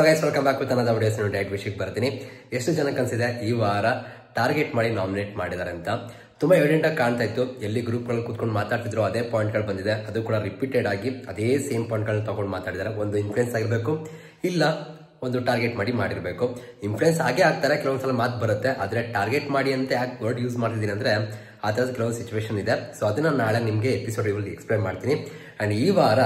Guys welcome back with another videos. Direct ವಿಷಯಕ್ಕೆ ಬರ್ತೀನಿ. ಎಷ್ಟು ಜನಕ್ಕೆ ಅನ್ಸಿದೆ ಈ ವಾರ ಟಾರ್ಗೆಟ್ ಮಾಡಿ ನಾಮಿನೇಟ್ ಮಾಡಿದ್ದಾರೆ ಅಂತ? ತುಂಬಾ ಎವಿಡೆಂಟ್ ಆಗಿ ಕಾಣ್ತಾ ಇತ್ತು. ಎಲ್ಲಿ ಗ್ರೂಪ್ಗಳಲ್ಲಿ ಕೂತ್ಕೊಂಡು ಮಾತಾಡ್ತಿದ್ರು ಅದೇ ಪಾಯಿಂಟ್ಗಳು ಬಂದಿದೆ. ಅದು ಕೂಡ ರಿಪೀಟೆಡ್ ಆಗಿ ಅದೇ ಸೇಮ್ ಪಾಯಿಂಟ್ಗಳನ್ನ ತಗೊಂಡು ಮಾತಾಡಿದ್ದಾರೆ. ಒಂದು ಇನ್ಫ್ಲುಯೆನ್ಸ್ ಆಗಿರಬೇಕು, ಇಲ್ಲ ಒಂದು ಟಾರ್ಗೆಟ್ ಮಾಡಿ ಮಾಡಿರಬೇಕು. ಇನ್ಫ್ಲುಯೆನ್ಸ್ ಆಗೇ ಆಗ್ತಾರೆ, ಕೆಲವೊಂದ್ಸಲ ಮಾತು ಬರುತ್ತೆ. ಆದ್ರೆ ಟಾರ್ಗೆಟ್ ಮಾಡಿ ಅಂತ ಯಾಕೆ ವರ್ಡ್ ಯೂಸ್ ಮಾಡ್ತಿದ್ದೀನಿ ಅಂದ್ರೆ ಆ ಥರದ ಕೆಲವೊಂದು ಸಿಚುವೇಶನ್ ಇದೆ. ಸೊ ಅದನ್ನ ನಾಳೆ ನಿಮಗೆ ಎಪಿಸೋಡ್ ಎಕ್ಸ್ಪ್ಲೈನ್ ಮಾಡ್ತೀನಿ. ಅಂಡ್ ಈ ವಾರ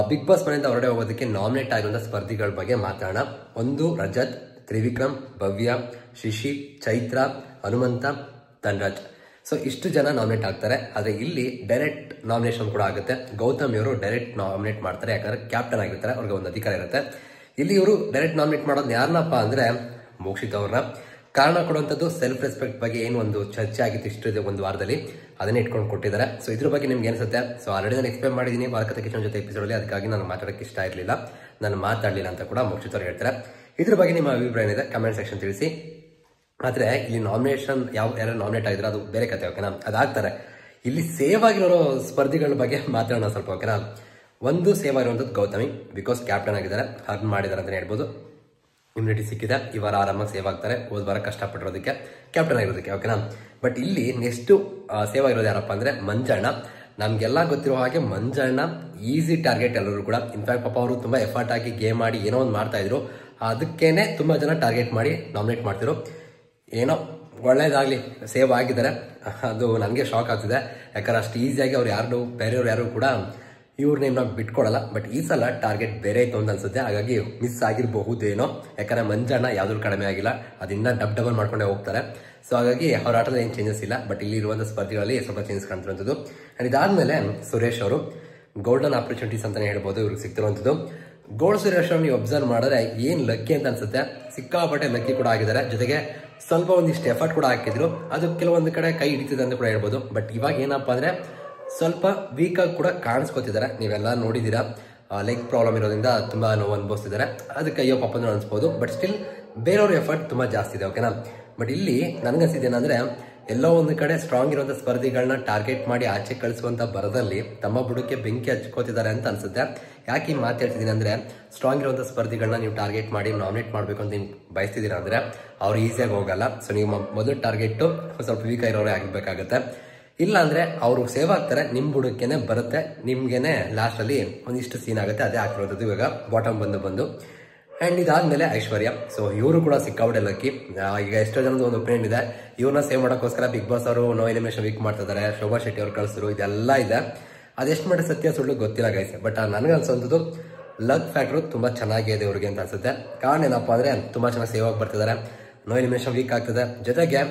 ಬಿಗ್ ಬಾಸ್ ಮನೆಯಿಂದ ಹೊರಡೆ ಹೋಗೋದಕ್ಕೆ ನಾಮಿನೇಟ್ ಆಗಿರುವಂತಹ ಸ್ಪರ್ಧಿಗಳ ಬಗ್ಗೆ ಮಾತಾಡೋಣ. ಒಂದು ರಜತ್, ತ್ರಿವಿಕ್ರಮ್, ಭವ್ಯ, ಶಿಶಿ, ಚೈತ್ರ, ಹನುಮಂತ, ಧನ್ರಾಜ್. ಸೊ ಇಷ್ಟು ಜನ ನಾಮಿನೇಟ್ ಆಗ್ತಾರೆ. ಆದ್ರೆ ಇಲ್ಲಿ ಡೈರೆಕ್ಟ್ ನಾಮಿನೇಷನ್ ಕೂಡ ಆಗುತ್ತೆ. ಗೌತಮ್ ಇವರು ಡೈರೆಕ್ಟ್ ನಾಮಿನೇಟ್ ಮಾಡ್ತಾರೆ, ಯಾಕಂದ್ರೆ ಕ್ಯಾಪ್ಟನ್ ಆಗಿರ್ತಾರೆ, ಅವ್ರಿಗೆ ಒಂದು ಅಧಿಕಾರ ಇರುತ್ತೆ. ಇಲ್ಲಿ ಇವರು ಡೈರೆಕ್ಟ್ ನಾಮಿನೇಟ್ ಮಾಡೋದು ಯಾರನ್ನಪ್ಪ ಅಂದ್ರೆ ಮೋಕ್ಷಿತ್ ಅವ್ರನ್ನ. ಕಾರಣ ಕೊಡುವಂಥದ್ದು ಸೆಲ್ಫ್ ರೆಸ್ಪೆಕ್ಟ್ ಬಗ್ಗೆ ಏನು ಒಂದು ಚರ್ಚೆ ಆಗಿತ್ತು ಇಷ್ಟು ಒಂದು ವಾರದಲ್ಲಿ, ಅದನ್ನೇ ಇಟ್ಕೊಂಡು ಕೊಟ್ಟಿದ್ದಾರೆ. ಸೊ ಇದ್ರ ಬಗ್ಗೆ ನಿಮ್ಗೆ ಅನ್ಸುತ್ತೆ? ಸೊ ಆಲ್ರೆಡಿ ನಾನು ಎಕ್ಸ್ಪ್ಲೇನ್ ಮಾಡಿದ್ದೀನಿ ವಾರಕತೆ ಕಿಚನ್ ಜೊತೆ ಎಪಿಸೋಡಲ್ಲಿ, ಅದಕ್ಕಾಗಿ ನಾನು ಮಾತಾಡೋಕ್ಕೆ ಇಷ್ಟ ಇರಲಿಲ್ಲ, ನಾನು ಮಾತಾಡಲಿಲ್ಲ ಅಂತ ಕೂಡ ಮೋಕ್ಷಿತ್ ಅವ್ರು ಹೇಳ್ತಾರೆ. ಇದ್ರ ಬಗ್ಗೆ ನಿಮ್ಮ ಅಭಿಪ್ರಾಯ ಏನಿದೆ ಕಮೆಂಟ್ ಸೆಕ್ಷನ್ ತಿಳಿಸಿ. ಆದ್ರೆ ಇಲ್ಲಿ ನಾಮಿನೇಷನ್ ಯಾರು ನಾಮಿನೇಟ್ ಆಗಿದ್ರೆ ಅದು ಬೇರೆ ಕತೆ, ಓಕೆನಾ? ಅದಾಗ್ತಾರೆ. ಇಲ್ಲಿ ಸೇವ್ ಆಗಿರೋ ಸ್ಪರ್ಧಿಗಳ ಬಗ್ಗೆ ಮಾತಾಡೋಣ ಸ್ವಲ್ಪ, ಓಕೆನಾ? ಒಂದು ಸೇವ್ ಆಗಿರುವಂಥದ್ದು ಗೌತಮಿ, ಬಿಕಾಸ್ ಕ್ಯಾಪ್ಟನ್ ಆಗಿದ್ದಾರೆ, ಅರ್ನ್ ಮಾಡಿದ್ದಾರೆ ಅಂತ ಹೇಳ್ಬೋದು. ಇಮ್ಯುನಿಟಿ ಸಿಕ್ಕಿದೆ, ಈ ವಾರ ಆರಾಮಾಗಿ ಸೇವ್ ಆಗ್ತಾರೆ. ಹೋದ ವಾರ ಕಷ್ಟಪಟ್ಟಿರೋದಕ್ಕೆ, ಕ್ಯಾಪ್ಟನ್ ಆಗಿರೋದಕ್ಕೆ, ಓಕೆನಾ? ಬಟ್ ಇಲ್ಲಿ ನೆಕ್ಸ್ಟ್ ಸೇವ್ ಆಗಿರೋದು ಯಾರಪ್ಪ ಅಂದ್ರೆ ಮಂಜಣ್ಣ. ನಮ್ಗೆಲ್ಲ ಗೊತ್ತಿರೋ ಹಾಗೆ ಮಂಜಣ್ಣ ಈಸಿ ಟಾರ್ಗೆಟ್ ಎಲ್ಲರೂ ಕೂಡ. ಇನ್ಫ್ಯಾಕ್ಟ್ ಪಾಪ ಅವರು ತುಂಬಾ ಎಫರ್ಟ್ ಆಗಿ ಗೇಮ್ ಮಾಡಿ ಏನೋ ಒಂದು ಮಾಡ್ತಾ ಇದ್ರು, ಅದಕ್ಕೇನೆ ತುಂಬಾ ಜನ ಟಾರ್ಗೆಟ್ ಮಾಡಿ ನಾಮಿನೇಟ್ ಮಾಡ್ತಿದ್ರು. ಏನೋ ಒಳ್ಳೇದಾಗ್ಲಿ, ಸೇವ್ ಆಗಿದ್ದಾರೆ. ಅದು ನನಗೆ ಶಾಕ್ ಆಗ್ತಿದೆ, ಯಾಕಂದ್ರೆ ಅಷ್ಟು ಈಸಿಯಾಗಿ ಅವ್ರು ಬೇರೆಯವ್ರು ಯಾರು ಕೂಡ ಇವ್ರ ನೇಮ್ನ ಬಿಟ್ಕೊಡಲ್ಲ. ಬಟ್ ಈ ಸಲ ಟಾರ್ಗೆಟ್ ಬೇರೆ ಇತ್ತು ಅಂತ ಅನ್ಸುತ್ತೆ, ಹಾಗಾಗಿ ಮಿಸ್ ಆಗಿರಬಹುದೇನೋ. ಯಾಕಂದ್ರೆ ಮಂಜಣ್ಣ ಯಾವ್ದು ಕಡಿಮೆ ಆಗಿಲ್ಲ, ಅದನ್ನ ಡಬಲ್ ಮಾಡ್ಕೊಂಡೇ ಹೋಗ್ತಾರೆ. ಸೊ ಹಾಗಾಗಿ ಅವ್ರ ಆಟದಲ್ಲಿ ಏನು ಚೇಂಜಸ್ ಇಲ್ಲ. ಬಟ್ ಇಲ್ಲಿ ಇರುವಂತಹ ಸ್ಪರ್ಧಿಗಳಲ್ಲಿ ಸ್ವಲ್ಪ ಚೇಂಜಸ್ ಕಾಣ್ತಿರುವಂಥದ್ದು. ಅಂಡ್ ಇದಾದ್ಮೇಲೆ ಸುರೇಶ್ ಅವರು ಗೋಲ್ಡನ್ ಆಪರ್ಚುನಿಟೀಸ್ ಅಂತಾನೆ ಹೇಳ್ಬೋದು ಇವ್ರಿಗೆ ಸಿಗ್ತಿರುವಂಥದ್ದು. ಗೋಲ್ಡ್ ಸುರೇಶ್ ಅವ್ರು ನೀವು ಅಬ್ಸರ್ವ್ ಮಾಡಿದ್ರೆ ಏನ್ ಲಕ್ಕಿ ಅಂತ ಅನ್ಸುತ್ತೆ. ಸಿಕ್ಕಾಪಟ್ಟೆ ಲಕ್ಕಿ ಕೂಡ ಆಗಿದ್ದಾರೆ, ಜೊತೆಗೆ ಸ್ವಲ್ಪ ಒಂದಿಷ್ಟು ಎಫರ್ಟ್ ಕೂಡ ಹಾಕಿದ್ರು. ಅದು ಕೆಲವೊಂದು ಕಡೆ ಕೈ ಹಿಡಿತಿದೆ ಅಂತ ಕೂಡ ಹೇಳ್ಬೋದು. ಬಟ್ ಇವಾಗ ಏನಪ್ಪಾ ಅಂದ್ರೆ ಸ್ವಲ್ಪ ವೀಕ್ ಆಗಿ ಕೂಡ ಕಾಣಿಸ್ಕೊತಿದ್ದಾರೆ. ನೀವೆಲ್ಲ ನೋಡಿದೀರಾ, ಲೆಗ್ ಪ್ರಾಬ್ಲಮ್ ಇರೋದ್ರಿಂದ ತುಂಬಾ ನೋವು ಅನುಭವಿಸ್ತಿದ್ದಾರೆ. ಅದಕ್ಕೆ ಅಯ್ಯೋ ಪಾಪ ಅನ್ಸ್ಬೋದು. ಬಟ್ ಸ್ಟಿಲ್ ಬೇರೆಯವ್ರ ಎಫರ್ಟ್ ತುಂಬಾ ಜಾಸ್ತಿ ಇದೆ, ಓಕೆನಾ? ಬಟ್ ಇಲ್ಲಿ ನನ್ಗನ್ಸಿದ್ದೇನಂದ್ರೆ ಎಲ್ಲೋ ಒಂದು ಕಡೆ ಸ್ಟ್ರಾಂಗ್ ಇರುವಂತ ಸ್ಪರ್ಧಿಗಳನ್ನ ಟಾರ್ಗೆಟ್ ಮಾಡಿ ಆಚೆ ಕಳಿಸುವಂತ ಬರದಲ್ಲಿ ತಮ್ಮ ಬುಡಕ್ಕೆ ಬೆಂಕಿ ಹಚ್ಕೋತಿದ್ದಾರೆ ಅಂತ ಅನ್ಸುತ್ತೆ. ಯಾಕೆ ಈ ಮಾತು ಹೇಳ್ತಿದ್ದೀನಿ ಅಂದ್ರೆ, ಸ್ಟ್ರಾಂಗ್ ಇರುವಂತ ಸ್ಪರ್ಧಿಗಳನ್ನ ನೀವು ಟಾರ್ಗೆಟ್ ಮಾಡಿ ನಾಮಿನೇಟ್ ಮಾಡ್ಬೇಕು ಅಂತ ನೀವು ಬಯಸ್ತಿದ್ದೀರಾ ಅಂದ್ರೆ ಅವ್ರು ಈಸಿಯಾಗಿ ಹೋಗಲ್ಲ. ಸೊ ನೀವು ಮೊದಲು ಟಾರ್ಗೆಟ್ ಸ್ವಲ್ಪ ವೀಕ್ ಆಗಿರೋರೇ ಆಗಿರ್ಬೇಕಾಗತ್ತೆ. ಇಲ್ಲ ಅಂದ್ರೆ ಅವರು ಸೇವ್ ಆಗ್ತಾರೆ, ನಿಮ್ ಬುಡಕ್ಕೇನೆ ಬರುತ್ತೆ, ನಿಮ್ಗೆನೆ ಲಾಸ್ಟ್ ಅಲ್ಲಿ ಒಂದಿಷ್ಟು ಸೀನ್ ಆಗುತ್ತೆ. ಅದೇ ಆಗಿರೋದು ಇವಾಗ ಬಾಟಮ್ ಬಂದು. ಅಂಡ್ ಇದಾದ್ಮೇಲೆ ಐಶ್ವರ್ಯ. ಸೊ ಇವರು ಕೂಡ ಸಿಕ್ಕಾಬಿಟ್ಟೆ ಲಕ್ಕಿ. ಈಗ ಎಷ್ಟೋ ಜನದ ಒಂದು ಒಪಿನಿಯನ್ ಇದೆ, ಇವ್ರನ್ನ ಸೇವ್ ಮಾಡೋಕ್ಕೋಸ್ಕರ ಬಿಗ್ ಬಾಸ್ ಅವರು ನೋ ಎಲಿಮಿನೇಷನ್ ವೀಕ್ ಮಾಡ್ತಿದ್ದಾರೆ, ಶೋಭಾ ಶೆಟ್ಟಿ ಅವ್ರು ಕಳಿಸಿದ್ರು, ಇದೆಲ್ಲ ಇದೆ. ಅದೆಷ್ಟು ಮಾಡಿ ಸತ್ಯ ಸುಳ್ಳು ಗೊತ್ತಿಲ್ಲ ಗೈಸ್. ಬಟ್ ನನಗನ್ಸೋದು ಲಕ್ ಫ್ಯಾಕ್ಟರ್ ತುಂಬಾ ಚೆನ್ನಾಗಿದೆ ಇವ್ರಿಗೆ ಅಂತ ಅನ್ಸುತ್ತೆ. ಕಾರಣ ಏನಪ್ಪಾ ಅಂದ್ರೆ ತುಂಬಾ ಚೆನ್ನಾಗಿ ಸೇವ್ ಆಗಿ ಬರ್ತಿದ್ದಾರೆ, ನೋ ಎಲಿಮಿನೇಷನ್ ವೀಕ್ ಆಗ್ತದೆ, ಜೊತೆಗೆ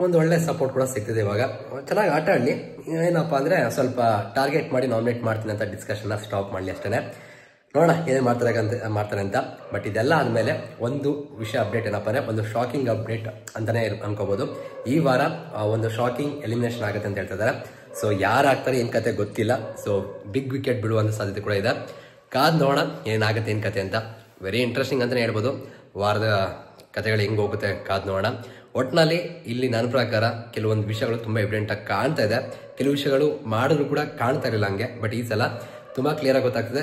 ಒಂದು ಒಳ್ಳೆ ಸಪೋರ್ಟ್ ಕೂಡ ಸಿಗ್ತಿದೆ. ಇವಾಗ ಚೆನ್ನಾಗಿ ಆಟ ಆಡಲಿ, ಏನಪ್ಪಾ ಅಂದ್ರೆ ಸ್ವಲ್ಪ ಟಾರ್ಗೆಟ್ ಮಾಡಿ ನಾಮಿನೇಟ್ ಮಾಡ್ತೀನಿ ಅಂತ ಡಿಸ್ಕಷನ್ ಸ್ಟಾಪ್ ಮಾಡಲಿ ಅಷ್ಟೇ. ನೋಡೋಣ ಏನೇನು ಮಾಡ್ತಾರೆ ಅಂತ. ಬಟ್ ಇದೆಲ್ಲ ಆದ್ಮೇಲೆ ಒಂದು ವಿಷಯ ಅಪ್ಡೇಟ್ ಏನಪ್ಪಾ ಅಂದ್ರೆ ಒಂದು ಶಾಕಿಂಗ್ ಅಪ್ಡೇಟ್ ಅಂತಾನೆ ಅನ್ಕೋಬಹುದು. ಈ ವಾರ ಒಂದು ಶಾಕಿಂಗ್ ಎಲಿಮಿನೇಷನ್ ಆಗುತ್ತೆ ಅಂತ ಹೇಳ್ತಿದ್ದಾರೆ. ಸೊ ಯಾರಾಗ್ತಾರೆ ಏನ್ ಕತೆ ಗೊತ್ತಿಲ್ಲ. ಸೊ ಬಿಗ್ ವಿಕೆಟ್ ಬಿಡುವಂತ ಸಾಧ್ಯತೆ ಕೂಡ ಇದೆ. ಕಾದ್ ನೋಡೋಣ ಏನಾಗುತ್ತೆ ಏನ್ ಕತೆ ಅಂತ. ವೆರಿ ಇಂಟ್ರೆಸ್ಟಿಂಗ್ ಅಂತಾನೆ ಹೇಳ್ಬೋದು. ವಾರದ ಕತೆಗಳು ಹೆಂಗ್ ಹೋಗುತ್ತೆ ಕಾದ್ ನೋಡೋಣ. ಒಟ್ನಲ್ಲಿ ಇಲ್ಲಿ ನನ್ನ ಪ್ರಕಾರ ಕೆಲವೊಂದು ವಿಷಯಗಳು ತುಂಬಾ ಎವಿಡೆಂಟ್ ಆಗಿ ಕಾಣ್ತಾ ಇದೆ, ಕೆಲವು ವಿಷಯಗಳು ಮಾಡಿದ್ರು ಕೂಡ ಕಾಣ್ತಾ ಇರಲಿಲ್ಲ ಹಂಗೆ. ಬಟ್ ಈ ಸಲ ತುಂಬಾ ಕ್ಲಿಯರ್ ಆಗಿ ಗೊತ್ತಾಗ್ತದೆ,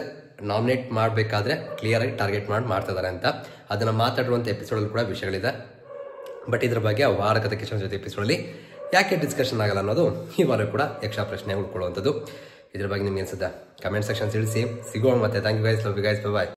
ನಾಮಿನೇಟ್ ಮಾಡಬೇಕಾದ್ರೆ ಕ್ಲಿಯರ್ ಆಗಿ ಟಾರ್ಗೆಟ್ ಮಾಡ್ತಿದ್ದಾರೆ ಅಂತ. ಅದನ್ನ ಮಾತಾಡುವಂತ ಎಪಿಸೋಡ್ ಕೂಡ ವಿಷಯಗಳಿದೆ. ಬಟ್ ಇದ್ರ ಬಗ್ಗೆ ವಾರಕತೆ ಕಿಚನ್ ಜೊತೆ ಎಪಿಸೋಡ್ ಅಲ್ಲಿ ಯಾಕೆ ಡಿಸ್ಕಷನ್ ಆಗಲ್ಲ ಅನ್ನೋದು ಈ ವಾರ ಕೂಡ ಯಕ್ಷ ಪ್ರಶ್ನೆ ಉಳ್ಕೊಳ್ಳುವಂಥದ್ದು. ಇದ್ರ ಬಗ್ಗೆ ನಿಮ್ಗೆ ಅನ್ಸುತ್ತೆ ಕಮೆಂಟ್ ಸೆಕ್ಷನ್ ತಿಳಿಸಿ. ಸಿಗೋಣ ಮತ್ತೆ. Thank you guys, love you guys, by.